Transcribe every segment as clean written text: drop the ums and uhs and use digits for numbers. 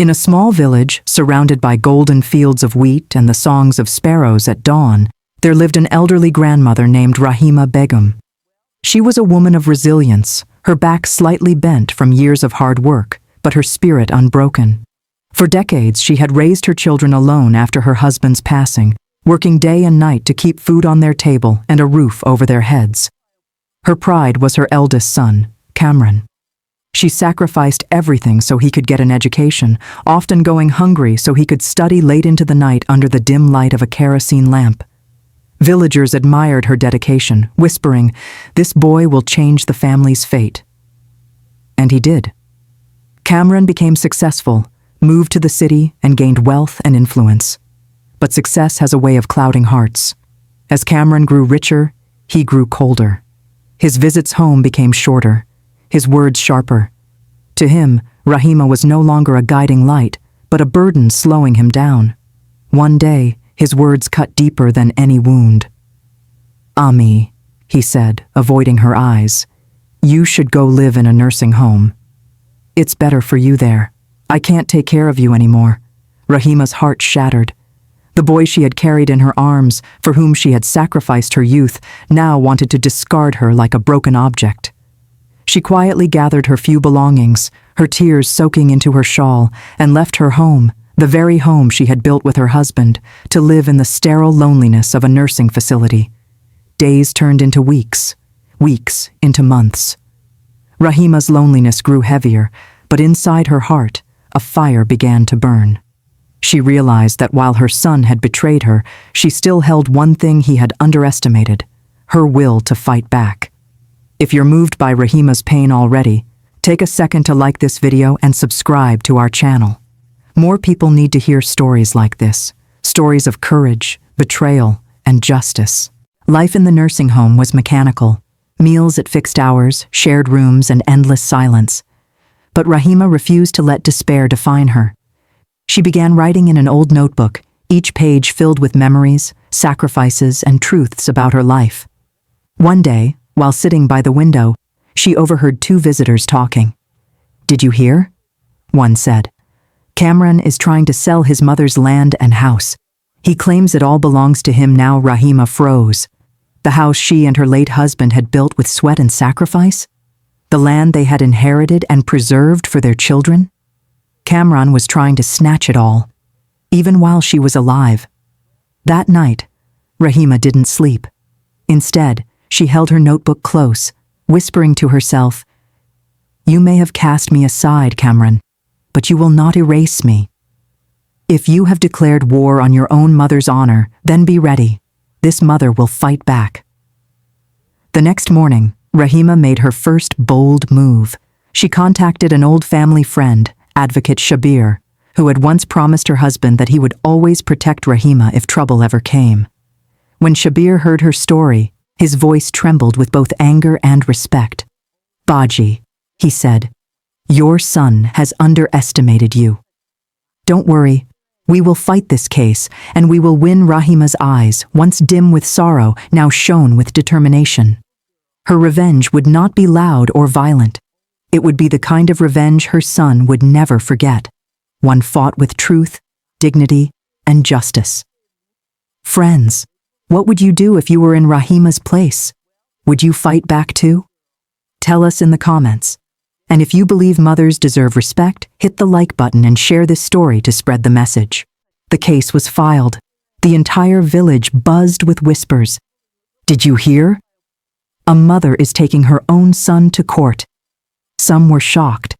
In a small village, surrounded by golden fields of wheat and the songs of sparrows at dawn, there lived an elderly grandmother named Rahima Begum. She was a woman of resilience, her back slightly bent from years of hard work, but her spirit unbroken. For decades, she had raised her children alone after her husband's passing, working day and night to keep food on their table and a roof over their heads. Her pride was her eldest son, Kamran. She sacrificed everything so he could get an education, often going hungry so he could study late into the night under the dim light of a kerosene lamp. Villagers admired her dedication, whispering, "This boy will change the family's fate." And he did. Kamran became successful, moved to the city, and gained wealth and influence. But success has a way of clouding hearts. As Kamran grew richer, he grew colder. His visits home became shorter, his words sharper. To him, Rahima was no longer a guiding light, but a burden slowing him down. One day, his words cut deeper than any wound. "Ami," he said, avoiding her eyes, "you should go live in a nursing home. It's better for you there. I can't take care of you anymore." Rahima's heart shattered. The boy she had carried in her arms, for whom she had sacrificed her youth, now wanted to discard her like a broken object. She quietly gathered her few belongings, her tears soaking into her shawl, and left her home, the very home she had built with her husband, to live in the sterile loneliness of a nursing facility. Days turned into weeks, weeks into months. Rahima's loneliness grew heavier, but inside her heart, a fire began to burn. She realized that while her son had betrayed her, she still held one thing he had underestimated: her will to fight back. If you're moved by Rahima's pain already, take a second to like this video and subscribe to our channel. More people need to hear stories like this, stories of courage, betrayal, and justice. Life in the nursing home was mechanical: meals at fixed hours, shared rooms, and endless silence. But Rahima refused to let despair define her. She began writing in an old notebook, each page filled with memories, sacrifices, and truths about her life. One day, while sitting by the window, she overheard two visitors talking. "Did you hear?" one said. "Kamran is trying to sell his mother's land and house. He claims it all belongs to him now." Rahima froze. The house she and her late husband had built with sweat and sacrifice? The land they had inherited and preserved for their children? Kamran was trying to snatch it all, even while she was alive. That night, Rahima didn't sleep. Instead, she held her notebook close, whispering to herself, "You may have cast me aside, Kamran, but you will not erase me. If you have declared war on your own mother's honor, then be ready. This mother will fight back." The next morning, Rahima made her first bold move. She contacted an old family friend, Advocate Shabir, who had once promised her husband that he would always protect Rahima if trouble ever came. When Shabir heard her story, his voice trembled with both anger and respect. "Baji," he said, "your son has underestimated you. Don't worry, we will fight this case, and we will win." Rahima's eyes, once dim with sorrow, now shone with determination. Her revenge would not be loud or violent. It would be the kind of revenge her son would never forget, one fought with truth, dignity, and justice. Friends, what would you do if you were in Rahima's place? Would you fight back too? Tell us in the comments. And if you believe mothers deserve respect, hit the like button and share this story to spread the message. The case was filed. The entire village buzzed with whispers. "Did you hear? A mother is taking her own son to court." Some were shocked.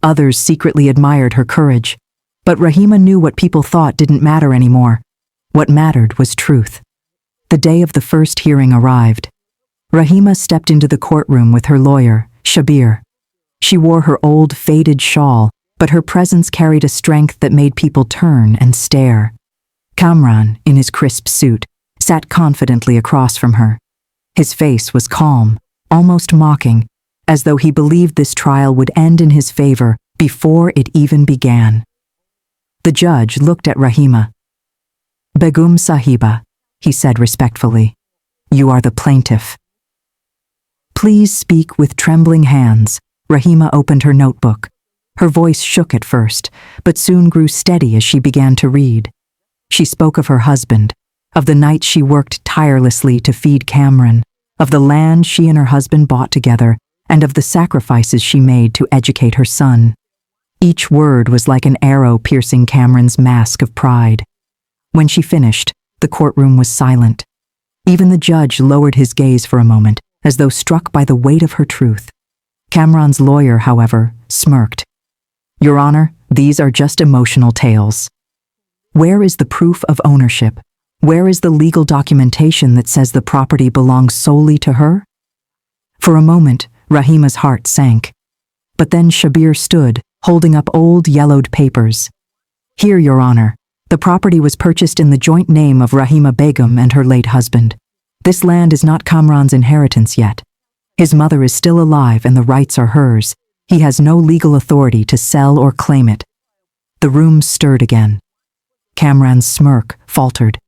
Others secretly admired her courage. But Rahima knew what people thought didn't matter anymore. What mattered was truth. The day of the first hearing arrived. Rahima stepped into the courtroom with her lawyer, Shabir. She wore her old, faded shawl, but her presence carried a strength that made people turn and stare. Kamran, in his crisp suit, sat confidently across from her. His face was calm, almost mocking, as though he believed this trial would end in his favor before it even began. The judge looked at Rahima. "Begum Sahiba," he said respectfully, "you are the plaintiff." "Please speak with trembling hands." Rahima opened her notebook. Her voice shook at first, but soon grew steady as she began to read. She spoke of her husband, of the nights she worked tirelessly to feed Cameron, of the land she and her husband bought together, and of the sacrifices she made to educate her son. Each word was like an arrow piercing Cameron's mask of pride. When she finished, the courtroom was silent. Even the judge lowered his gaze for a moment, as though struck by the weight of her truth. Cameron's lawyer, however, smirked. "Your Honor, these are just emotional tales. Where is the proof of ownership? Where is the legal documentation that says the property belongs solely to her?" For a moment, Rahima's heart sank. But then Shabir stood, holding up old yellowed papers. "Here, Your Honor. The property was purchased in the joint name of Rahima Begum and her late husband. This land is not Kamran's inheritance yet. His mother is still alive and the rights are hers. He has no legal authority to sell or claim it." The room stirred again. Kamran's smirk faltered.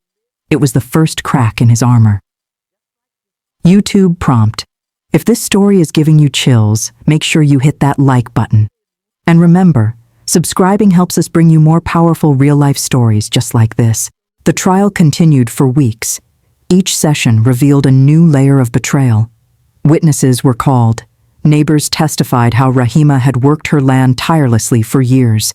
It was the first crack in his armor. YouTube prompt. If this story is giving you chills, make sure you hit that like button. And remember, subscribing helps us bring you more powerful real-life stories just like this. The trial continued for weeks. Each session revealed a new layer of betrayal. Witnesses were called. Neighbors testified how Rahima had worked her land tirelessly for years.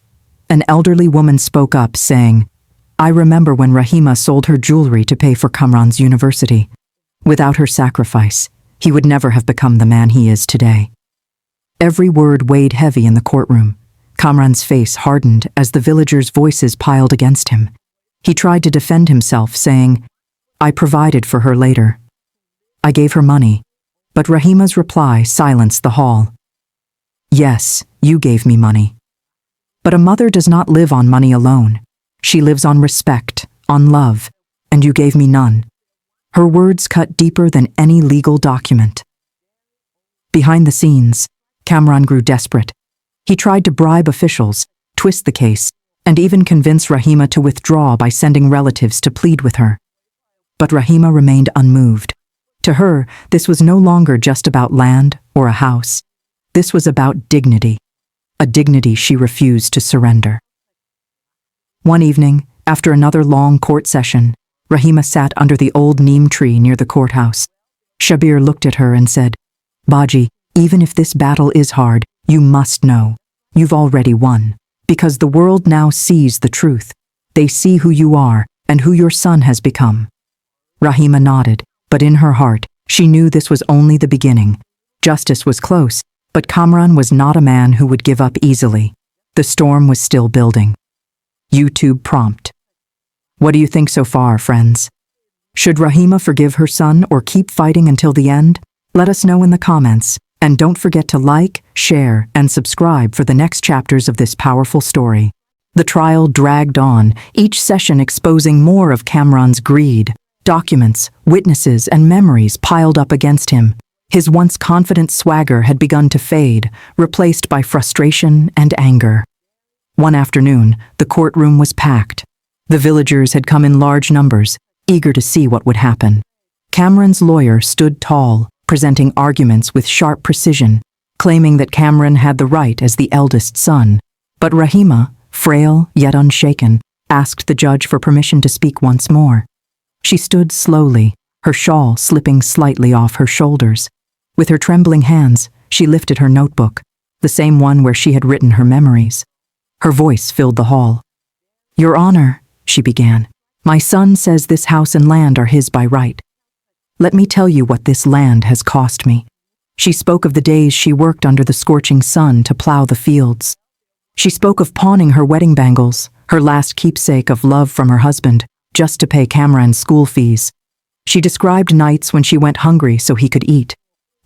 An elderly woman spoke up, saying, "I remember when Rahima sold her jewelry to pay for Kamran's university. Without her sacrifice, he would never have become the man he is today." Every word weighed heavy in the courtroom. Kamran's face hardened as the villagers' voices piled against him. He tried to defend himself, saying, "I provided for her later. I gave her money." But Rahima's reply silenced the hall. "Yes, you gave me money. But a mother does not live on money alone. She lives on respect, on love, and you gave me none." Her words cut deeper than any legal document. Behind the scenes, Kamran grew desperate. He tried to bribe officials, twist the case, and even convince Rahima to withdraw by sending relatives to plead with her. But Rahima remained unmoved. To her, this was no longer just about land or a house. This was about dignity, a dignity she refused to surrender. One evening, after another long court session, Rahima sat under the old neem tree near the courthouse. Shabir looked at her and said, "Baji, even if this battle is hard, you must know. You've already won, because the world now sees the truth. They see who you are and who your son has become." Rahima nodded, but in her heart, she knew this was only the beginning. Justice was close, but Kamran was not a man who would give up easily. The storm was still building. YouTube prompt. What do you think so far, friends? Should Rahima forgive her son or keep fighting until the end? Let us know in the comments, and don't forget to like, share, and subscribe for the next chapters of this powerful story. The trial dragged on, each session exposing more of Kamran's greed. Documents, witnesses, and memories piled up against him. His once confident swagger had begun to fade, replaced by frustration and anger. One afternoon, the courtroom was packed. The villagers had come in large numbers, eager to see what would happen. Kamran's lawyer stood tall, presenting arguments with sharp precision, claiming that Kamran had the right as the eldest son. But Rahima, frail yet unshaken, asked the judge for permission to speak once more. She stood slowly, her shawl slipping slightly off her shoulders. With her trembling hands, she lifted her notebook, the same one where she had written her memories. Her voice filled the hall. "Your Honor," she began, "my son says this house and land are his by right. Let me tell you what this land has cost me." She spoke of the days she worked under the scorching sun to plow the fields. She spoke of pawning her wedding bangles, her last keepsake of love from her husband, just to pay Kamran's school fees. She described nights when she went hungry so he could eat.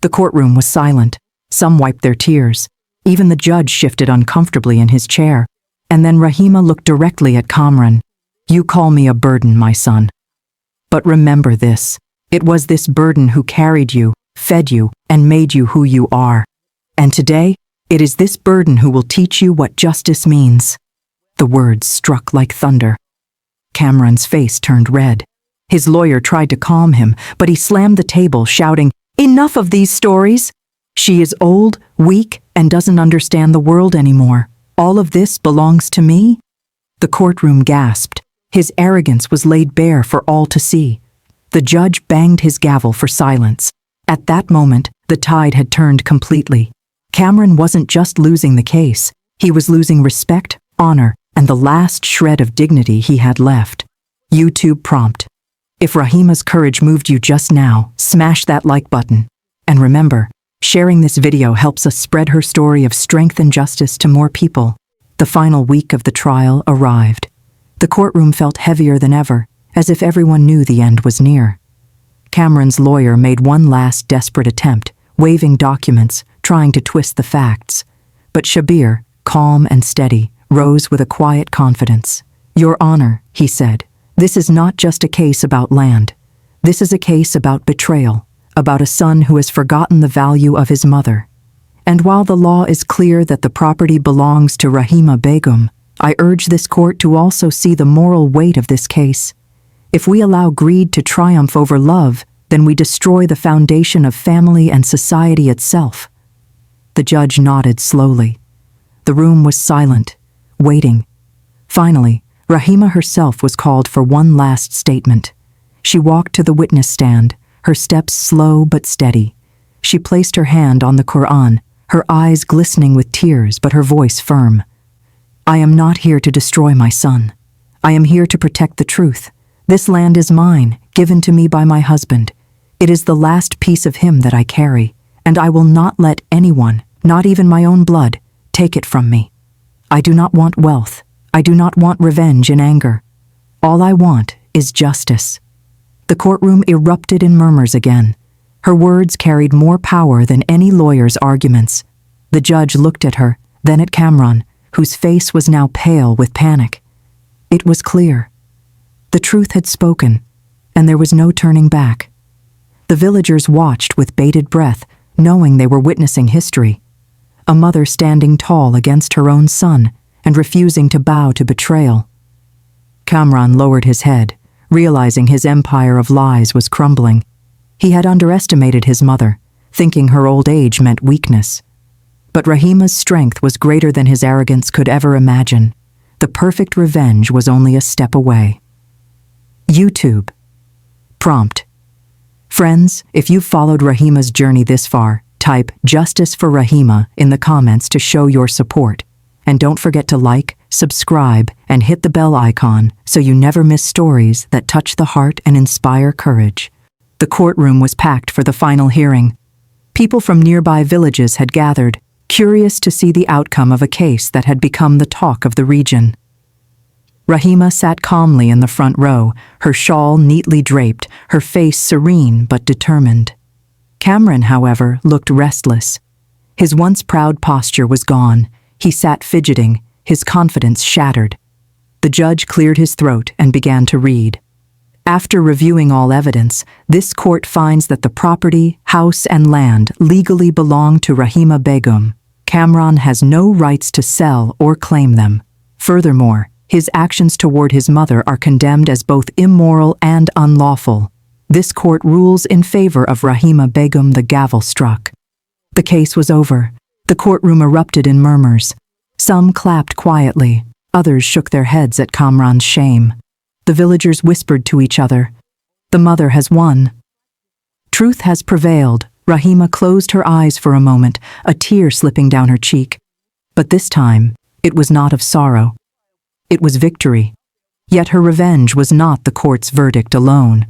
The courtroom was silent. Some wiped their tears. Even the judge shifted uncomfortably in his chair. And then Rahima looked directly at Kamran. "You call me a burden, my son. But remember this. It was this burden who carried you, fed you, and made you who you are. And today, it is this burden who will teach you what justice means." The words struck like thunder. Kamran's face turned red. His lawyer tried to calm him, but he slammed the table, shouting, "Enough of these stories! She is old, weak, and doesn't understand the world anymore. All of this belongs to me? The courtroom gasped. His arrogance was laid bare for all to see. The judge banged his gavel for silence. At that moment, the tide had turned completely. Cameron wasn't just losing the case. He was losing respect, honor, and the last shred of dignity he had left. YouTube prompt. If Rahima's courage moved you just now, smash that like button. And remember, sharing this video helps us spread her story of strength and justice to more people. The final week of the trial arrived. The courtroom felt heavier than ever, as if everyone knew the end was near. Cameron's lawyer made one last desperate attempt, waving documents, trying to twist the facts. But Shabir, calm and steady, rose with a quiet confidence. Your Honor, he said, this is not just a case about land. This is a case about betrayal, about a son who has forgotten the value of his mother. And while the law is clear that the property belongs to Rahima Begum, I urge this court to also see the moral weight of this case. If we allow greed to triumph over love, then we destroy the foundation of family and society itself. The judge nodded slowly. The room was silent, waiting. Finally, Rahima herself was called for one last statement. She walked to the witness stand, her steps slow but steady. She placed her hand on the Quran, her eyes glistening with tears but her voice firm. I am not here to destroy my son. I am here to protect the truth. This land is mine, given to me by my husband. It is the last piece of him that I carry, and I will not let anyone, not even my own blood, take it from me. I do not want wealth. I do not want revenge and anger. All I want is justice. The courtroom erupted in murmurs again. Her words carried more power than any lawyer's arguments. The judge looked at her, then at Cameron, whose face was now pale with panic. It was clear. The truth had spoken, and there was no turning back. The villagers watched with bated breath, knowing they were witnessing history. A mother standing tall against her own son and refusing to bow to betrayal. Cameron lowered his head, realizing his empire of lies was crumbling. He had underestimated his mother, thinking her old age meant weakness. But Rahima's strength was greater than his arrogance could ever imagine. The perfect revenge was only a step away. YouTube. Prompt. Friends, if you've followed Rahima's journey this far, type "Justice for Rahima" in the comments to show your support. And don't forget to like, subscribe, and hit the bell icon so you never miss stories that touch the heart and inspire courage. The courtroom was packed for the final hearing. People from nearby villages had gathered, curious to see the outcome of a case that had become the talk of the region. Rahima sat calmly in the front row, her shawl neatly draped, her face serene but determined. Cameron, however, looked restless. His once proud posture was gone. He sat fidgeting, his confidence shattered. The judge cleared his throat and began to read. After reviewing all evidence, this court finds that the property, house, and land legally belong to Rahima Begum. Cameron has no rights to sell or claim them. Furthermore, his actions toward his mother are condemned as both immoral and unlawful. This court rules in favor of Rahima Begum. The gavel struck. The case was over. The courtroom erupted in murmurs. Some clapped quietly, others shook their heads at Cameron's shame. The villagers whispered to each other, "The mother has won." Truth has prevailed. Rahima closed her eyes for a moment, a tear slipping down her cheek. But this time, it was not of sorrow. It was victory. Yet her revenge was not the court's verdict alone.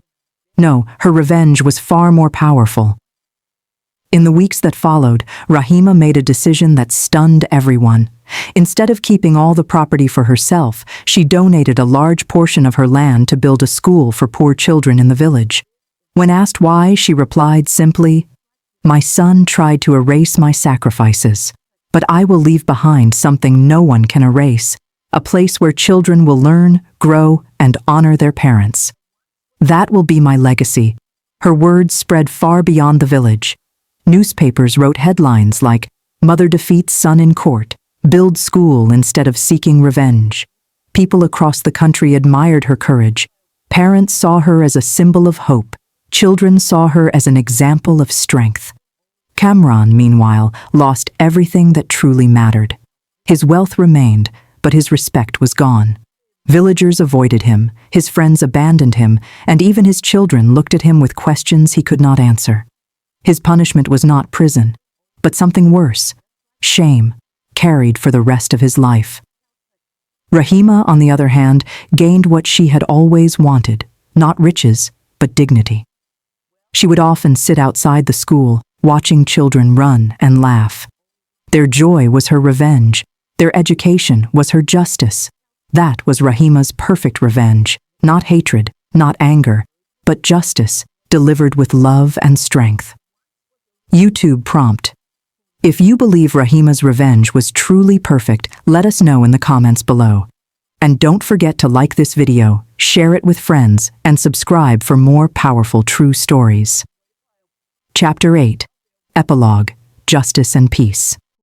No, her revenge was far more powerful. In the weeks that followed, Rahima made a decision that stunned everyone. Instead of keeping all the property for herself, she donated a large portion of her land to build a school for poor children in the village. When asked why, she replied simply, "My son tried to erase my sacrifices, but I will leave behind something no one can erase, a place where children will learn, grow, and honor their parents. That will be my legacy." Her words spread far beyond the village. Newspapers wrote headlines like, "Mother defeats son in court, build school instead of seeking revenge." People across the country admired her courage. Parents saw her as a symbol of hope. Children saw her as an example of strength. Cameron, meanwhile, lost everything that truly mattered. His wealth remained, but his respect was gone. Villagers avoided him, his friends abandoned him, and even his children looked at him with questions he could not answer. His punishment was not prison, but something worse: shame, carried for the rest of his life. Rahima, on the other hand, gained what she had always wanted, not riches, but dignity. She would often sit outside the school, watching children run and laugh. Their joy was her revenge. Their education was her justice. That was Rahima's perfect revenge, not hatred, not anger, but justice, delivered with love and strength. YouTube prompt: if you believe Rahima's revenge was truly perfect, let us know in the comments below. And don't forget to like this video, share it with friends, and subscribe for more powerful true stories. Chapter 8. Epilogue: Justice and Peace.